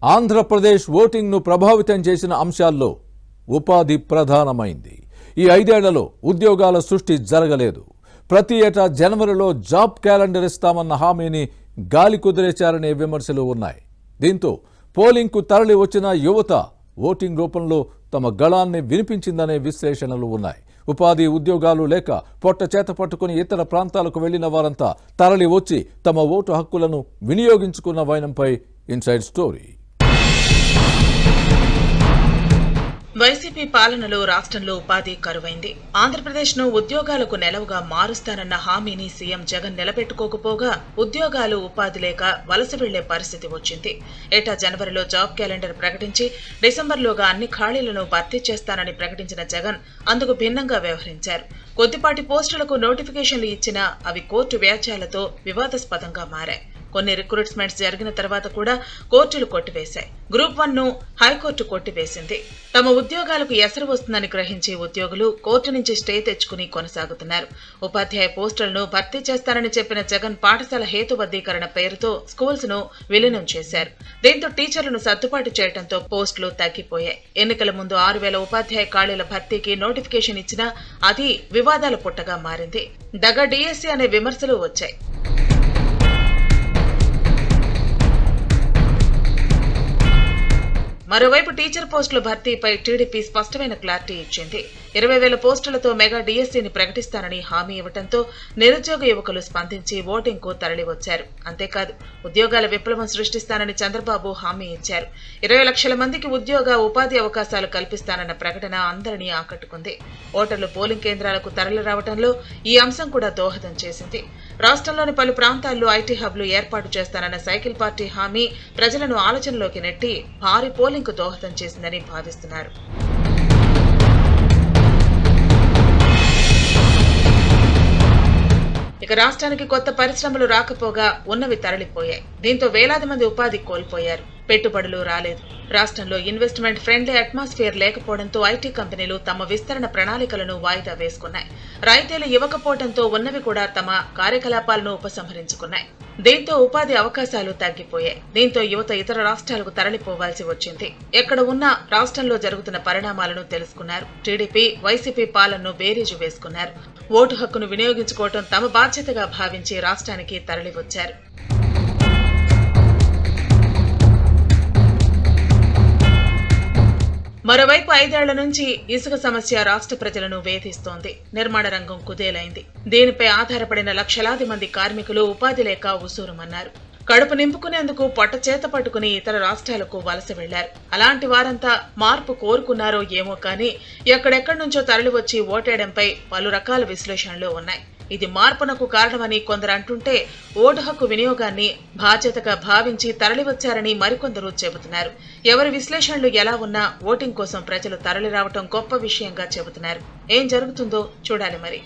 ఆంధ్రప్రదేశ్ ఓటింగ్ను ప్రభావితం చేసిన అంశాల్లో ఉపాధి ప్రధానమైంది. ఈ 5 ఏళ్లలో ఉద్యోగాల సృష్టి జరగలేదు. ప్రతి ఏటా జనవరిలో జాబ్ క్యాలెండర్ ఇస్తామన్న హామీని గాలి కుదిరేశారనే విమర్శలు ఉన్నాయి. దీంతో పోలింగ్కు తరలి వచ్చిన యువత ఓటింగ్ రూపంలో తమ గళాన్ని వినిపించిందనే విశ్లేషణలు ఉన్నాయి. ఉపాధి ఉద్యోగాలు లేక పొట్ట చేత పట్టుకుని ఇతర ప్రాంతాలకు వెళ్లిన వారంతా తరలి వచ్చి తమ ఓటు హక్కులను వినియోగించుకున్న వైనంపై ఇన్సైడ్ స్టోరీ. వైసీపీ పాలనలో రాష్ట్రంలో ఉపాధి కరువైంది. ఆంధ్రప్రదేశ్ను ఉద్యోగాలకు నెలవుగా మారుస్తానన్న హామీని సీఎం జగన్ నిలబెట్టుకోకపోగా ఉద్యోగాలు ఉపాధి లేక వలస వెళ్లే పరిస్థితి వచ్చింది. ఏటా జనవరిలో జాబ్ క్యాలెండర్ ప్రకటించి డిసెంబర్లోగా అన్ని ఖాళీలను భర్తీ చేస్తానని ప్రకటించిన జగన్ అందుకు భిన్నంగా వ్యవహరించారు. కొద్దిపాటి పోస్టులకు నోటిఫికేషన్లు ఇచ్చినా అవి కోర్టు వ్యాజ్యాలతో వివాదాస్పదంగా మారాయి. కొన్ని రిక్రూట్మెంట్స్ జరిగిన తర్వాత కూడా కోర్టులు కొట్టివేశాయి. గ్రూప్ 1ను హైకోర్టు కొట్టివేసింది. తమ ఉద్యోగాలకు ఎసరు వస్తుందని గ్రహించి ఉద్యోగులు కోర్టు నుంచి స్టే తెచ్చుకుని కొనసాగుతున్నారు. ఉపాధ్యాయ పోస్టులను భర్తీ చేస్తారని చెప్పిన జగన్ పాఠశాల హేతుబద్ధీకరణ పేరుతో స్కూల్స్ ను విలీనం చేశారు. దీంతో టీచర్లను సర్దుబాటు చేయడంతో పోస్టులు తగ్గిపోయాయి. ఎన్నికల ముందు 6,000 ఉపాధ్యాయ ఖాళీల భర్తీకి నోటిఫికేషన్ ఇచ్చినా అది వివాదాల పుట్టగా మారింది. దగా డిఎస్సీ అనే విమర్శలు వచ్చాయి. మరోవైపు టీచర్ పోస్టుల భర్తీపై టీడీపీ స్పష్టమైన క్లారిటీ ఇచ్చింది. 20,000 పోస్టులతో మెగా డిఎస్సీని ప్రకటిస్తానని హామీ ఇవ్వడంతో నిరుద్యోగ యువకులు స్పందించి ఓటింగ్ కు తరలివచ్చారు. అంతేకాదు ఉద్యోగాల విప్లవం సృష్టిస్తానని చంద్రబాబు హామీ ఇచ్చారు. 20 లక్షల మందికి ఉద్యోగ ఉపాధి అవకాశాలు కల్పిస్తానన్న ప్రకటన అందరినీ ఆకట్టుకుంది. ఓటర్లు పోలింగ్ కేంద్రాలకు తరలి రావడంలో ఈ అంశం కూడా దోహదం చేసింది. రాష్ట్రంలోని పలు ప్రాంతాల్లో ఐటీ హబ్లు ఏర్పాటు చేస్తానన్న సైకిల్ పార్టీ హామీ ప్రజలను ఆలోచనలోకి నెట్టి భారీ పోలింగ్ కు దోహదం చేసిందని భావిస్తున్నారు. ఇక రాష్ట్రానికి కొత్త పరిశ్రమలు రాకపోగా ఉన్నవి తరలిపోయాయి. దీంతో వేలాది మంది ఉపాధి కోల్పోయారు. పెట్టుబడులు రాలేదు. రాష్ట్రంలో ఇన్వెస్ట్మెంట్ ఫ్రెండ్లీ అట్మాస్ఫియర్ లేకపోవడంతో ఐటీ కంపెనీలు తమ విస్తరణ ప్రణాళికలను వాయిదా వేసుకున్నాయి. రాయితీలు ఇవ్వకపోవడంతో ఉన్నవి కూడా తమ కార్యకలాపాలను ఉపసంహరించుకున్నాయి. దీంతో ఉపాధి అవకాశాలు తగ్గిపోయాయి. దీంతో యువత ఇతర రాష్ట్రాలకు తరలిపోవాల్సి వచ్చింది. ఎక్కడ ఉన్నా రాష్ట్రంలో జరుగుతున్న పరిణామాలను తెలుసుకున్నారు. టీడీపీ వైసీపీ పాలనను బేరీజు వేసుకున్నారు. ఓటు హక్కును వినియోగించుకోవడం తమ బాధ్యతగా భావించి రాష్ట్రానికి తరలివచ్చారు. మరోవైపు 5 ఏళ్ల నుంచి ఇసుక సమస్య రాష్ట్ర ప్రజలను వేధిస్తోంది. నిర్మాణ రంగం కుదేలైంది. దీనిపై ఆధారపడిన లక్షలాది మంది కార్మికులు ఉపాధి లేక ఉసూరుమన్నారు. కడుపు నింపుకునేందుకు పొట్ట చేత పట్టుకుని ఇతర రాష్ట్రాలకు వలస వెళ్లారు. అలాంటి వారంతా మార్పు కోరుకున్నారో ఏమో కానీ ఎక్కడెక్కడి నుంచో తరలివచ్చి ఓటేయడంపై పలు రకాల విశ్లేషణలు ఉన్నాయి. ఇది మార్పునకు కారణమని కొందరు అంటుంటే ఓటు హక్కు వినియోగాన్ని బాధ్యతగా భావించి తరలివచ్చారని మరికొందరు చెబుతున్నారు. ఎవరి విశ్లేషణలు ఎలా ఉన్నా ఓటింగ్ కోసం ప్రజలు తరలి రావటం గొప్ప విషయంగా చెబుతున్నారు. ఏం జరుగుతుందో చూడాలి మరి.